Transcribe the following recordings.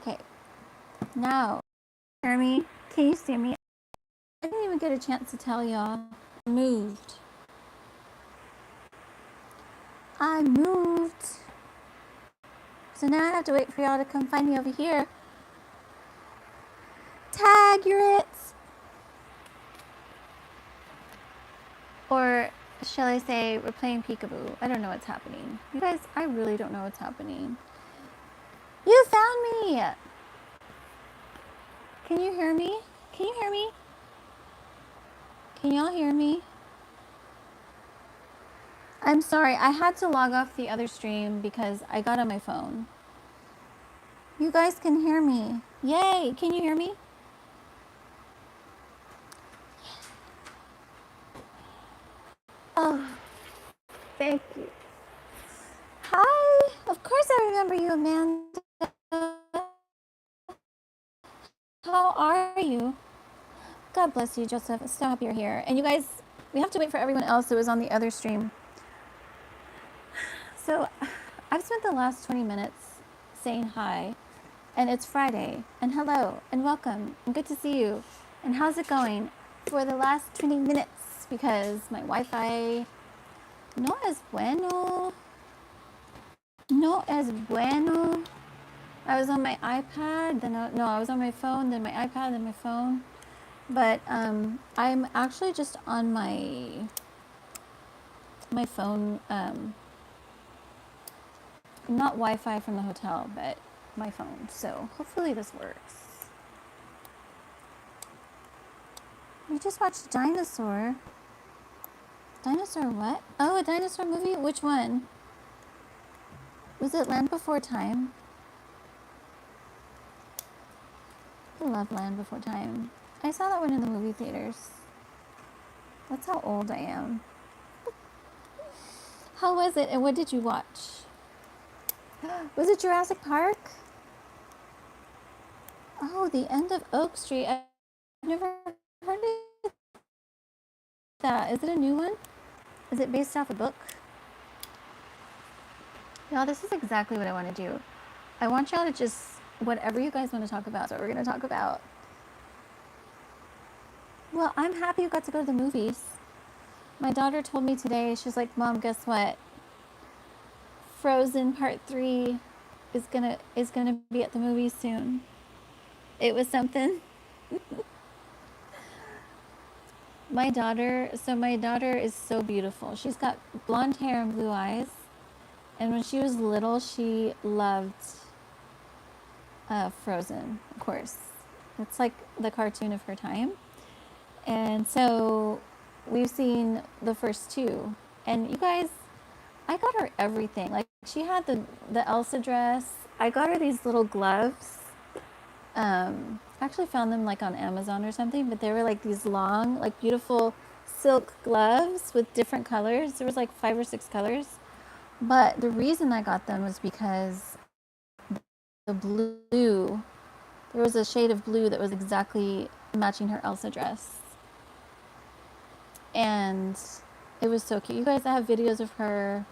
Okay, now, hear me? Can you see me? I didn't even get a chance to tell y'all. I moved. So now I have to wait for y'all to come find me over here. Tag, you're it. Or shall I say, we're playing peekaboo. I don't know what's happening. You guys, I really don't know what's happening. You found me! Can you hear me? Can you hear me? Can y'all hear me? I'm sorry, I had to log off the other stream because I got on my phone. You guys can hear me. Yay! Can you hear me? Oh, thank you. Hi! Of course I remember you, Amanda. How are you? God bless you, Joseph. So happy you're here. And you guys, we have to wait for everyone else that was on the other stream. So I've spent the last 20 minutes saying hi, and it's Friday, and hello, and welcome, and good to see you. And how's it going for the last 20 minutes? Because my Wi-Fi, no es bueno. No es bueno. I was on my iPad, then I was on my phone, then my iPad, then my phone. But I'm actually just on my phone, not Wi-Fi from the hotel, but my phone. So hopefully this works. We just watched Dinosaur. Dinosaur what? Oh, a dinosaur movie? Which one? Was it Land Before Time? I love Land Before Time. I saw that one in the movie theaters. That's how old I am. How was it, and what did you watch? Was it Jurassic Park? Oh, the end of Oak Street. I've never heard of that. Is it a new one? Is it based off a book? Y'all, this is exactly what I want to do. I want y'all to just, whatever you guys want to talk about, is what we're going to talk about. Well, I'm happy you got to go to the movies. My daughter told me today, she's like, Mom, guess what? Frozen Part 3 is gonna be at the movies soon. It was something. My daughter is so beautiful. She's got blonde hair and blue eyes. And when she was little, she loved Frozen, of course. It's like the cartoon of her time. And so we've seen the first two. And you guys, I got her everything. Like, she had the Elsa dress. I got her these little gloves. I actually found them like on Amazon or something, but they were like these long, like beautiful silk gloves with different colors. There was like 5 or 6 colors. But the reason I got them was because the blue, there was a shade of blue that was exactly matching her Elsa dress. And it was so cute. You guys, I have videos of her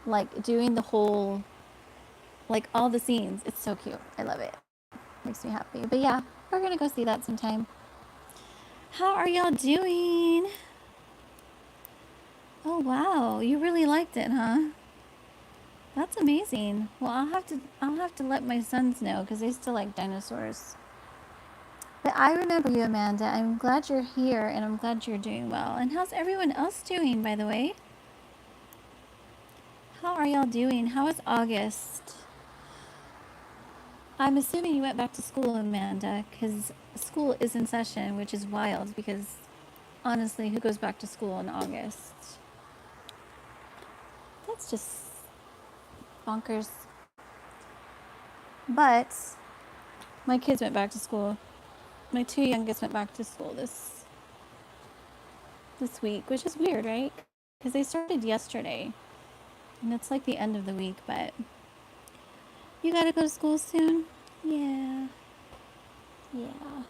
like doing the whole, like all the scenes. It's so cute. I love it. Makes me happy. But yeah, we're gonna go see that sometime. How are y'all doing? Oh wow, you really liked it, huh? That's amazing. Well, I'll have to let my sons know because they still like dinosaurs. But I remember you, Amanda. I'm glad you're here and I'm glad you're doing well. And how's everyone else doing, by the way? How are y'all doing? How is August? I'm assuming you went back to school, Amanda, because school is in session, which is wild because honestly, who goes back to school in August? That's just bonkers. But my kids went back to school. My 2 youngest went back to school this week, which is weird, right? Because they started yesterday. And it's like the end of the week, but you gotta go to school soon? Yeah. Yeah.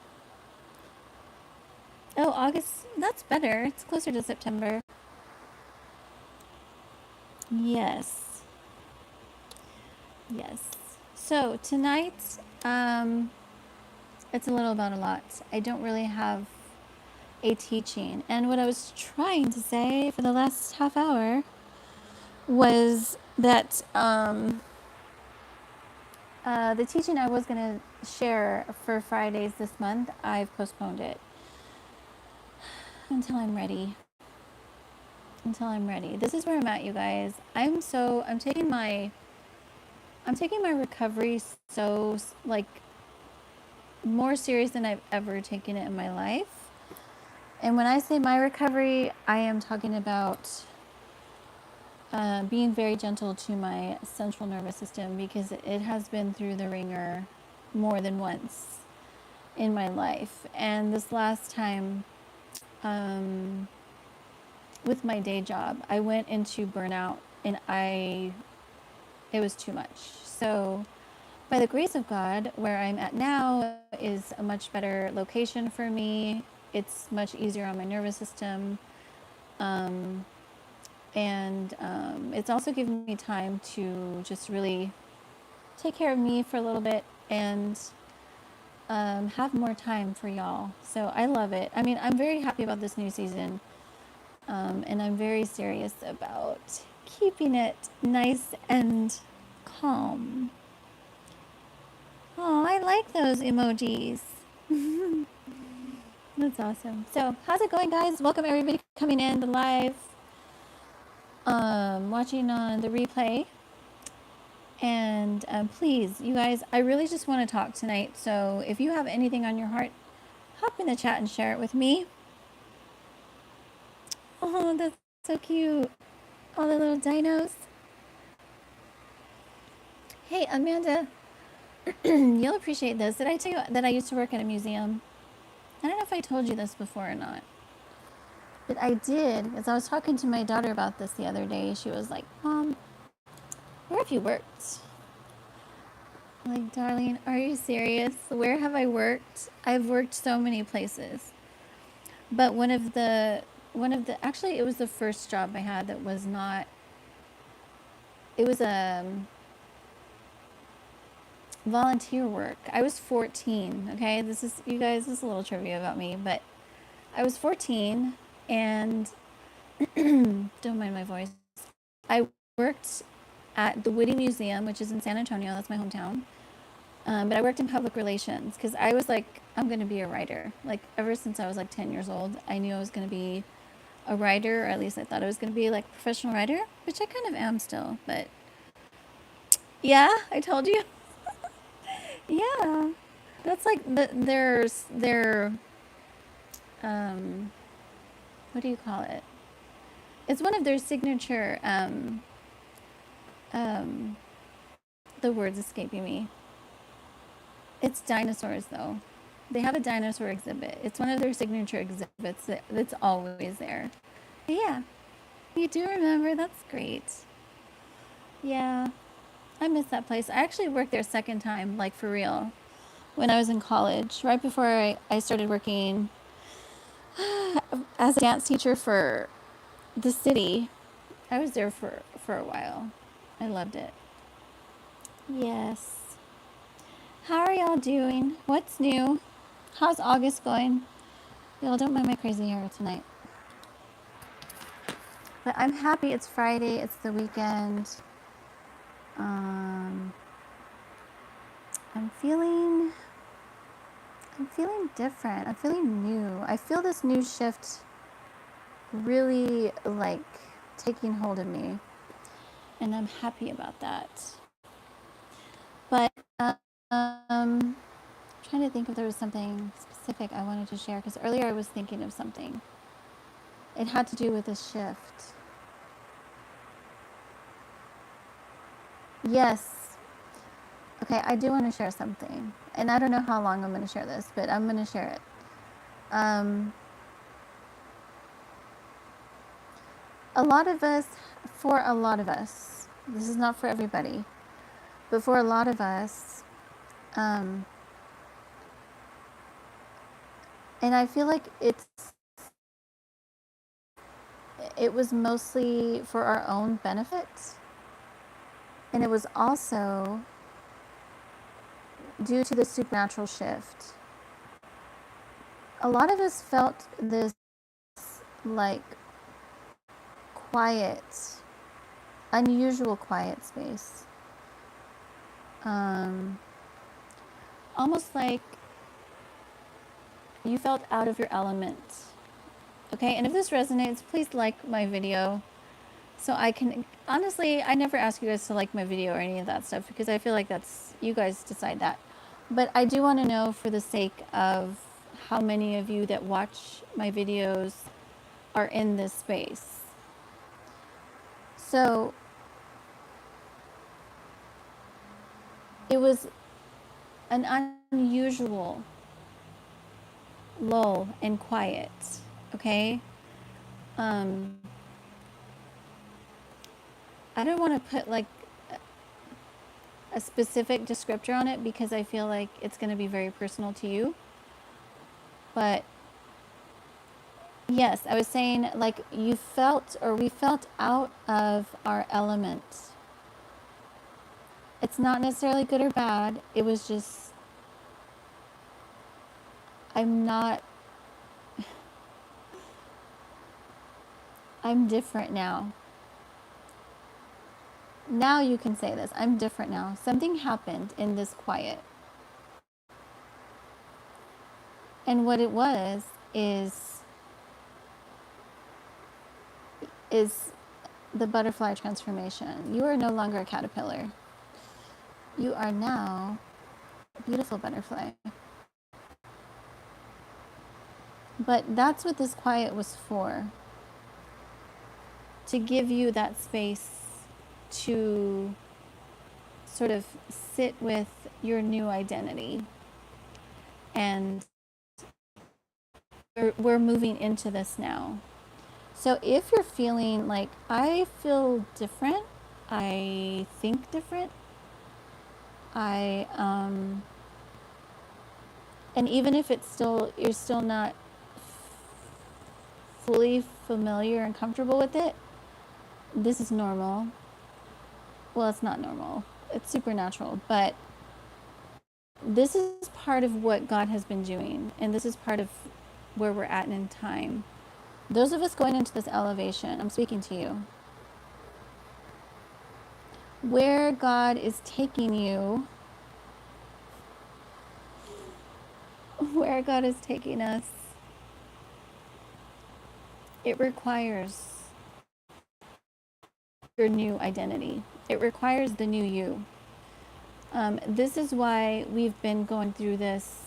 Oh, August, that's better. It's closer to September. Yes. Yes. So tonight Um, it's a little about a lot. I don't really have a teaching. And what I was trying to say for the last half hour was that the teaching I was going to share for Fridays this month, I've postponed it until I'm ready. Until I'm ready. This is where I'm at, you guys. I'm taking my recovery so like more serious than I've ever taken it in my life. And when I say my recovery, I am talking about being very gentle to my central nervous system because it has been through the ringer more than once in my life. And this last time, with my day job, I went into burnout and it was too much. So, by the grace of God, where I'm at now is a much better location for me. It's much easier on my nervous system. And it's also given me time to just really take care of me for a little bit and have more time for y'all. So I love it. I mean, I'm very happy about this new season. And I'm very serious about keeping it nice and calm. Oh, I like those emojis. That's awesome. So, how's it going, guys? Welcome everybody coming in the live, watching on the replay. And please, you guys, I really just want to talk tonight. So, if you have anything on your heart, hop in the chat and share it with me. Oh, that's so cute. All the little dinos. Hey, Amanda, you'll appreciate this. Did I tell you that I used to work at a museum? I don't know if I told you this before or not. But I did, as I was talking to my daughter about this the other day. She was like, Mom, where have you worked? I'm like, darling, are you serious? Where have I worked? I've worked so many places. But actually, it was the first job I had that was not, it was volunteer work. I was 14, okay? You guys, this is a little trivia about me, but I was 14 and don't mind my voice. I worked at the Whitty Museum, which is in San Antonio. That's my hometown. But I worked in public relations because I was like, I'm going to be a writer. Like, ever since I was like 10 years old, I knew I was going to be a writer, or at least I thought I was going to be like a professional writer, which I kind of am still. But yeah, I told you. Yeah, that's like their what do you call it? It's one of their signature. The words escaping me. It's dinosaurs, though. They have a dinosaur exhibit. It's one of their signature exhibits that's always there. But yeah, you do remember. That's great. Yeah, I miss that place. I actually worked there a second time, like for real, when I was in college, right before I started working as a dance teacher for the city. I was there for a while. I loved it. Yes. How are y'all doing? What's new? How's August going? Y'all don't mind my crazy hair tonight. But I'm happy it's Friday. It's the weekend. Um, I'm feeling different. I'm feeling new. I feel this new shift really like taking hold of me. And I'm happy about that. But I'm trying to think if there was something specific I wanted to share because earlier I was thinking of something. It had to do with a shift. Yes. Okay, I do want to share something. And I don't know how long I'm going to share this, but I'm going to share it. A lot of us, for a lot of us, this is not for everybody, but for a lot of us, and I feel like it was mostly for our own benefit, and it was also due to the supernatural shift, a lot of us felt this like quiet, unusual quiet space. Almost like you felt out of your element. Okay, and if this resonates, please like my video so I can, honestly, I never ask you guys to like my video or any of that stuff because I feel like that's, you guys decide that. But I do want to know, for the sake of how many of you that watch my videos are in this space. So it was an unusual lull and quiet, okay? I don't want to put like a specific descriptor on it because I feel like it's going to be very personal to you. But yes, I was saying, like, you felt, or we felt out of our element. It's not necessarily good or bad. It was just, I'm different now. Now you can say this. I'm different now. Something happened in this quiet. And what it was is the butterfly transformation. You are no longer a caterpillar. You are now a beautiful butterfly. But that's what this quiet was for. To give you that space to sort of sit with your new identity. And we're moving into this now. So if you're feeling like, I feel different, I think different, and even if it's still, you're still not fully familiar and comfortable with it, this is normal. Well, it's not normal. It's supernatural, but this is part of what God has been doing, and this is part of where we're at in time. Those of us going into this elevation, I'm speaking to you. Where God is taking you, where God is taking us, it requires your new identity. It requires the new you. This is why we've been going through this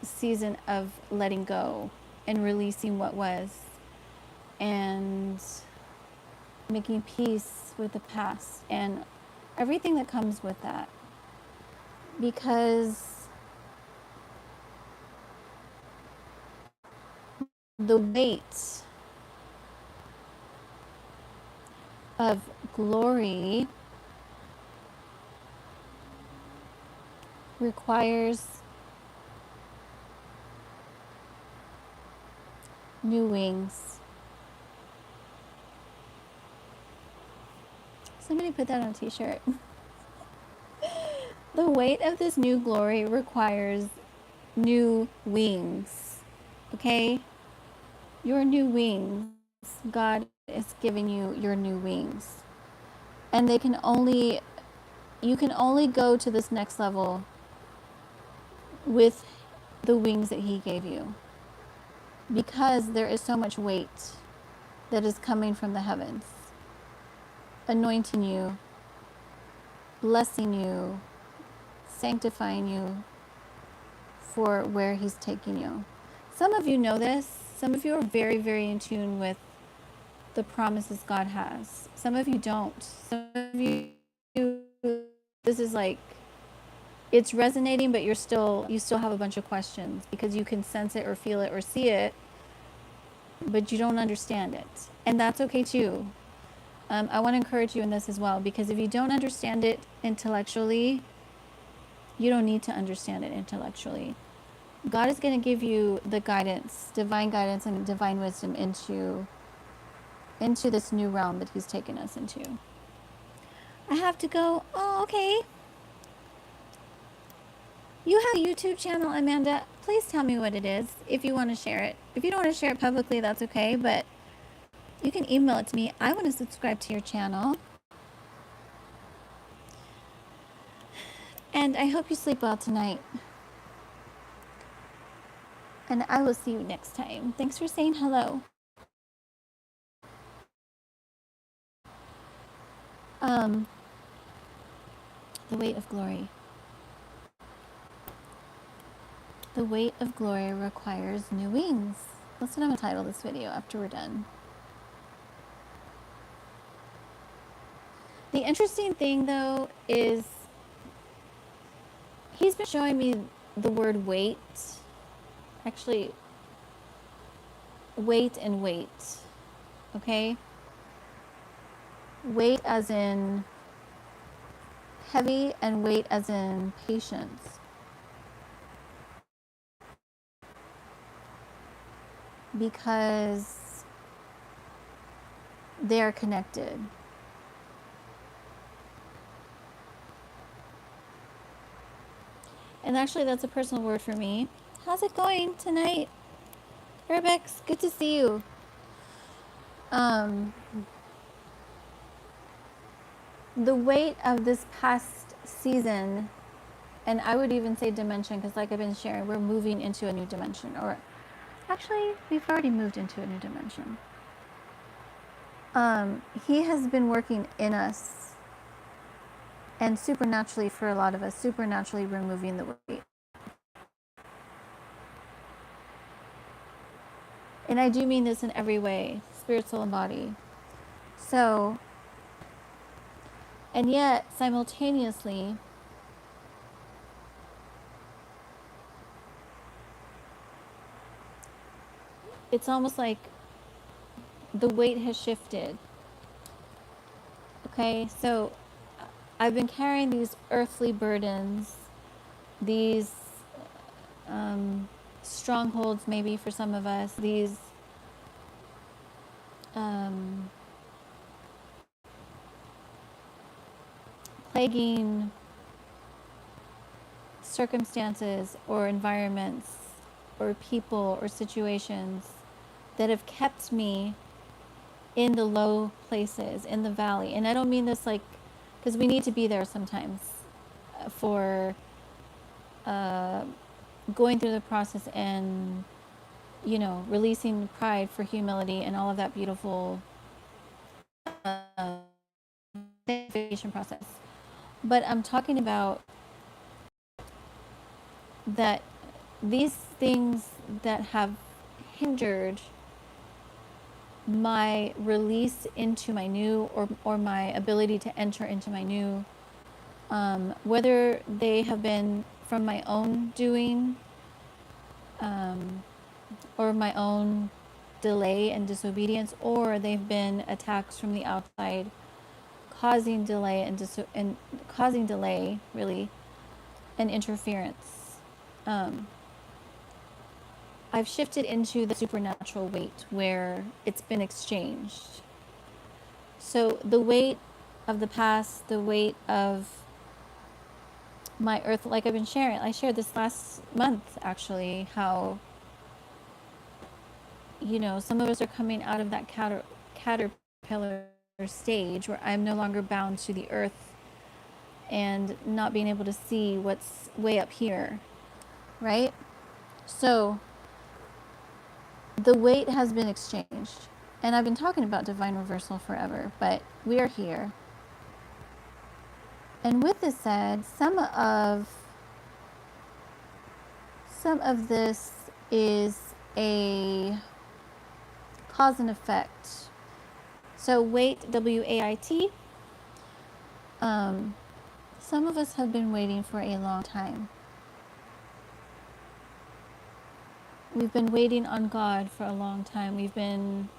season of letting go and releasing what was and making peace with the past and everything that comes with that. Because the weight of glory requires new wings. Somebody put that on a t-shirt. The weight of this new glory requires new wings. Okay? Your new wings. God is giving you your new wings. And you can only go to this next level with the wings that He gave you. Because there is so much weight that is coming from the heavens, anointing you, blessing you, sanctifying you for where He's taking you. Some of you know this. Some of you are very, very in tune with the promises God has. Some of you don't. Some of you, this is like, it's resonating, but you still have a bunch of questions because you can sense it or feel it or see it, but you don't understand it. And that's okay too. I want to encourage you in this as well, because if you don't understand it intellectually, you don't need to understand it intellectually. God is going to give you the guidance, divine guidance and divine wisdom into this new realm that He's taken us into. I have to go. Oh, okay. You have a YouTube channel, Amanda. Please tell me what it is if you want to share it. If you don't want to share it publicly, that's okay, but you can email it to me. I want to subscribe to your channel. And I hope you sleep well tonight. And I will see you next time. Thanks for saying hello. The weight of glory. The weight of glory requires new wings. That's what I'm going to title this video after we're done. The interesting thing, though, is he's been showing me the word weight. Actually, weight and weight. Okay? Weight as in heavy and weight as in patience. Because they are connected. And actually, that's a personal word for me. How's it going tonight? Urbex, good to see you. The weight of this past season, and I would even say dimension, because like I've been sharing, we're moving into a new dimension. Or actually, we've already moved into a new dimension. He has been working in us, and supernaturally for a lot of us, supernaturally removing the weight. And I do mean this in every way, spirit, soul, and body. So, and yet, simultaneously, it's almost like the weight has shifted. Okay, so I've been carrying these earthly burdens, these strongholds maybe for some of us, these plaguing circumstances or environments or people or situations that have kept me in the low places, in the valley. And I don't mean this like, because we need to be there sometimes for going through the process and, you know, releasing pride for humility and all of that beautiful sanctification process. But I'm talking about that these things that have hindered my release into my new, or my ability to enter into my new, whether they have been from my own doing, or my own delay and disobedience, or they've been attacks from the outside causing delay and causing delay really and interference. I've shifted into the supernatural weight where it's been exchanged. So the weight of the past, the weight of my earth, like I've been sharing, I shared this last month actually, how, you know, some of us are coming out of that caterpillar stage where I'm no longer bound to the earth and not being able to see what's way up here, right? So the weight has been exchanged. And I've been talking about divine reversal forever, but we are here. And with this said, some of this is a cause and effect. So wait, W-A-I-T. Some of us have been waiting for a long time. We've been waiting on God for a long time. We've been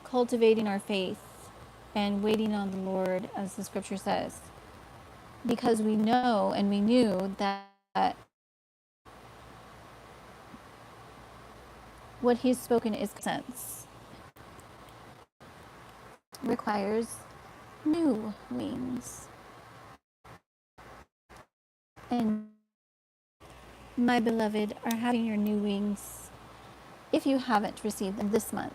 cultivating our faith and waiting on the Lord, as the scripture says, because we know and we knew that what He's spoken is sense, requires new wings. and my beloved are having your new wings if you haven't received them this month.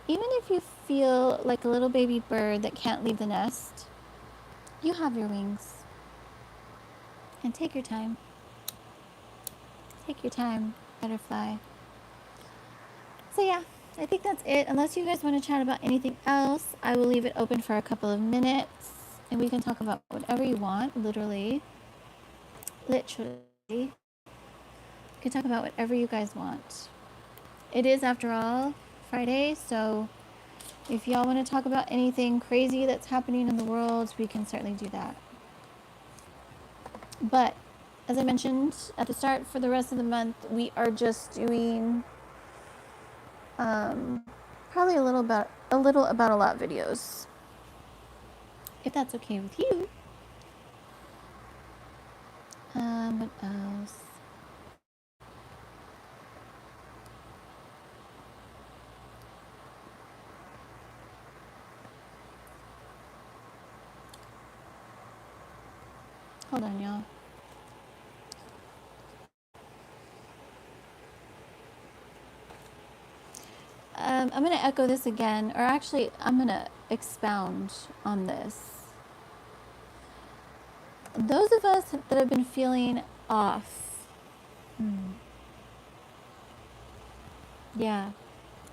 Even if you feel like a little baby bird that can't leave the nest, you have your wings. And take your time. Take your time, butterfly. So yeah, I think that's it. Unless you guys want to chat about anything else, I will leave it open for a couple of minutes and we can talk about whatever you want, literally. You can talk about whatever you guys want. It is, after all, Friday, so if y'all want to talk about anything crazy that's happening in the world, we can certainly do that. But as I mentioned at the start, for the rest of the month, we are just doing probably a little about a lot videos, if that's okay with you. What else? Hold on, y'all. I'm going to echo this again, or actually, I'm going to expound on this. Those of us that have been feeling off, yeah,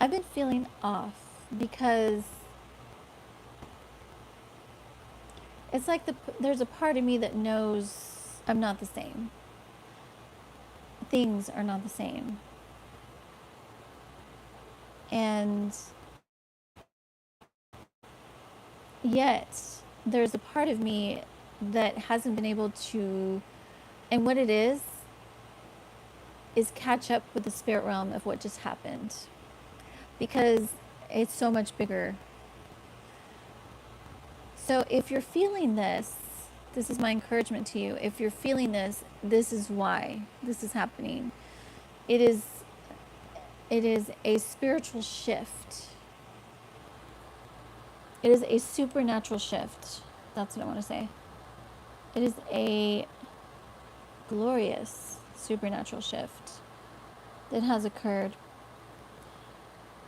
I've been feeling off because it's like there's a part of me that knows I'm not the same. Things are not the same. And yet, there's a part of me that hasn't been able to, and what it is catch up with the spirit realm of what just happened. Because it's so much bigger. So if you're feeling this is my encouragement to you. If you're feeling this is why this is happening. It is a spiritual shift. It is a supernatural shift. That's what I want to say. It is a glorious supernatural shift that has occurred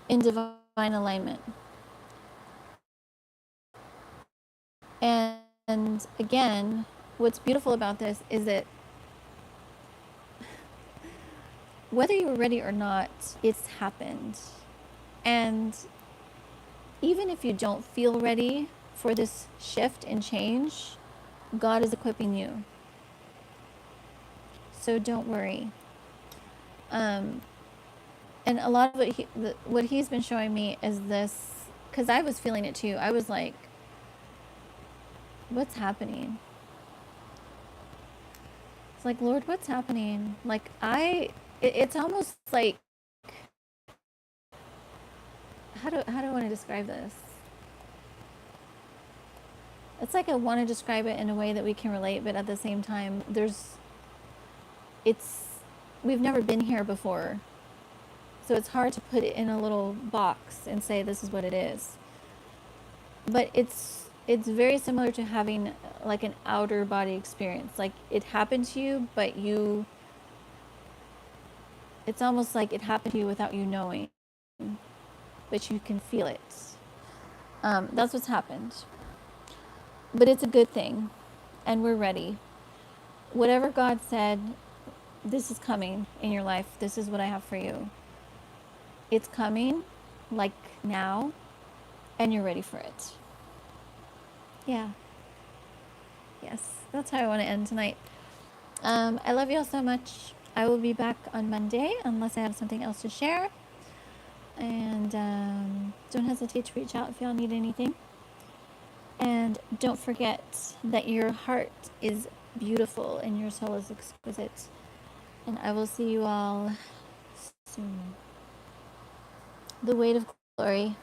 in divine alignment. And again, what's beautiful about this is that whether you were ready or not, it's happened. And even if you don't feel ready for this shift and change, God is equipping you. So don't worry. And a lot of what he's been showing me is this, because I was feeling it too. I was like, what's happening? It's like, Lord, what's happening? Like, it's almost like, how do I want to describe this? It's like I want to describe it in a way that we can relate, but at the same time, we've never been here before. So it's hard to put it in a little box and say this is what it is. But it's very similar to having like an outer body experience. Like it happened to you, but it's almost like it happened to you without you knowing, but you can feel it. That's what's happened. But it's a good thing, and we're ready. Whatever God said, this is coming in your life. This is what I have for you. It's coming, like now, and you're ready for it. Yeah. Yes, that's how I want to end tonight. I love you all so much. I will be back on Monday unless I have something else to share. And don't hesitate to reach out if y'all need anything. And don't forget that your heart is beautiful and your soul is exquisite. And I will see you all soon. The weight of glory.